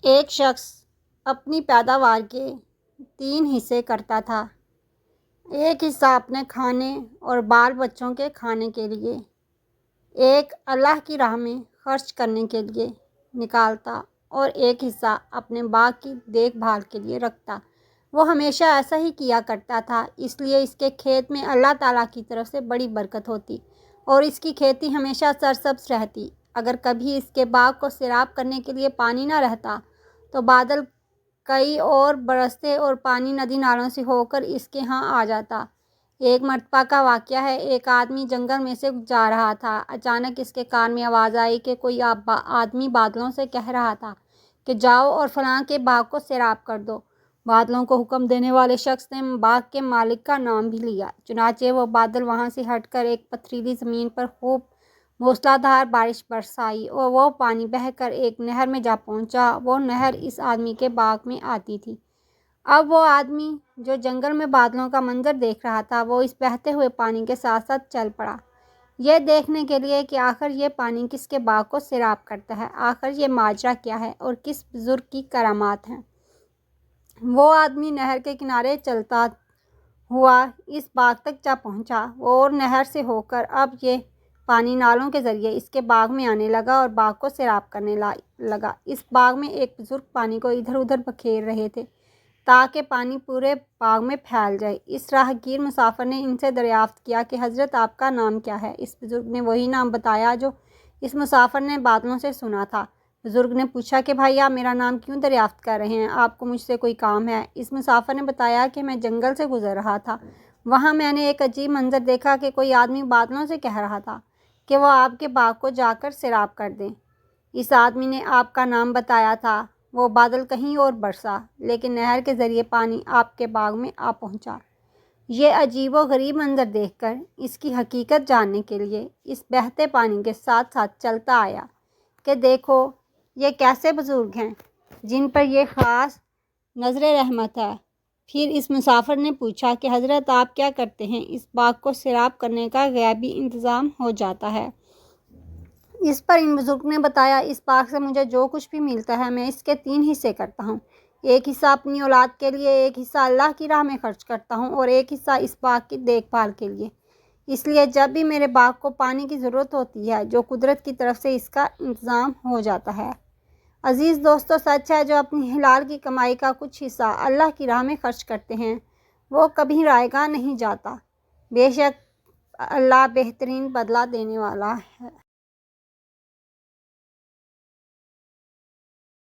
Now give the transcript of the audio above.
ایک شخص اپنی پیداوار کے 3 حصے کرتا تھا۔ ایک حصہ اپنے کھانے اور بال بچوں کے کھانے کے لیے، ایک اللہ کی راہ میں خرچ کرنے کے لیے نکالتا اور ایک حصہ اپنے باغ کی دیکھ بھال کے لیے رکھتا۔ وہ ہمیشہ ایسا ہی کیا کرتا تھا، اس لیے اس کے کھیت میں اللہ تعالیٰ کی طرف سے بڑی برکت ہوتی اور اس کی کھیتی ہمیشہ سرسبز رہتی۔ اگر کبھی اس کے باغ کو سیراب کرنے کے لیے پانی نہ رہتا تو بادل کئی اور برستے اور پانی ندی نالوں سے ہو کر اس کے ہاں آ جاتا۔ ایک مرتبہ کا واقعہ ہے، ایک آدمی جنگل میں سے جا رہا تھا۔ اچانک اس کے کان میں آواز آئی کہ کوئی آدمی بادلوں سے کہہ رہا تھا کہ جاؤ اور فلاں کے باغ کو سیراب کر دو۔ بادلوں کو حکم دینے والے شخص نے باغ کے مالک کا نام بھی لیا۔ چنانچہ وہ بادل وہاں سے ہٹ کر ایک پتھریلی زمین پر خوب موسلا دھار بارش برسائی اور وہ پانی بہہ کر ایک نہر میں جا پہنچا۔ وہ نہر اس آدمی کے باغ میں آتی تھی۔ اب وہ آدمی جو جنگل میں بادلوں کا منظر دیکھ رہا تھا، وہ اس بہتے ہوئے پانی کے ساتھ ساتھ چل پڑا، یہ دیکھنے کے لیے کہ آخر یہ پانی کس کے باغ کو سیراب کرتا ہے، آخر یہ ماجرا کیا ہے اور کس بزرگ کی کرامات ہیں۔ وہ آدمی نہر کے کنارے چلتا ہوا اس باغ تک جا پہنچا اور نہر سے ہو کر اب یہ پانی نالوں کے ذریعے اس کے باغ میں آنے لگا اور باغ کو سیراب کرنے لگا۔ اس باغ میں ایک بزرگ پانی کو ادھر ادھر بکھیر رہے تھے تاکہ پانی پورے باغ میں پھیل جائے۔ اس راہ گیر مسافر نے ان سے دریافت کیا کہ حضرت آپ کا نام کیا ہے؟ اس بزرگ نے وہی نام بتایا جو اس مسافر نے بادلوں سے سنا تھا۔ بزرگ نے پوچھا کہ بھائی، آپ میرا نام کیوں دریافت کر رہے ہیں؟ آپ کو مجھ سے کوئی کام ہے؟ اس مسافر نے بتایا کہ میں جنگل سے گزر رہا تھا، وہاں میں نے ایک عجیب منظر دیکھا کہ کوئی آدمی بادلوں سے کہہ رہا تھا کہ وہ آپ کے باغ کو جا کر سیراب کر دیں۔ اس آدمی نے آپ کا نام بتایا تھا، وہ بادل کہیں اور برسا لیکن نہر کے ذریعے پانی آپ کے باغ میں آ پہنچا۔ یہ عجیب و غریب منظر دیکھ کر اس کی حقیقت جاننے کے لیے اس بہتے پانی کے ساتھ ساتھ چلتا آیا کہ دیکھو یہ کیسے بزرگ ہیں جن پر یہ خاص نظر رحمت ہے۔ پھر اس مسافر نے پوچھا کہ حضرت آپ کیا کرتے ہیں؟ اس باغ کو سیراب کرنے کا غیبی انتظام ہو جاتا ہے۔ اس پر ان بزرگ نے بتایا، اس باغ سے مجھے جو کچھ بھی ملتا ہے میں اس کے 3 حصے کرتا ہوں۔ ایک حصہ اپنی اولاد کے لیے، ایک حصہ اللہ کی راہ میں خرچ کرتا ہوں اور ایک حصہ اس باغ کی دیکھ بھال کے لیے۔ اس لیے جب بھی میرے باغ کو پانی کی ضرورت ہوتی ہے، جو قدرت کی طرف سے اس کا انتظام ہو جاتا ہے۔ عزیز دوستو، سچ ہے جو اپنی حلال کی کمائی کا کچھ حصہ اللہ کی راہ میں خرچ کرتے ہیں وہ کبھی رائیگاں نہیں جاتا۔ بے شک اللہ بہترین بدلہ دینے والا ہے۔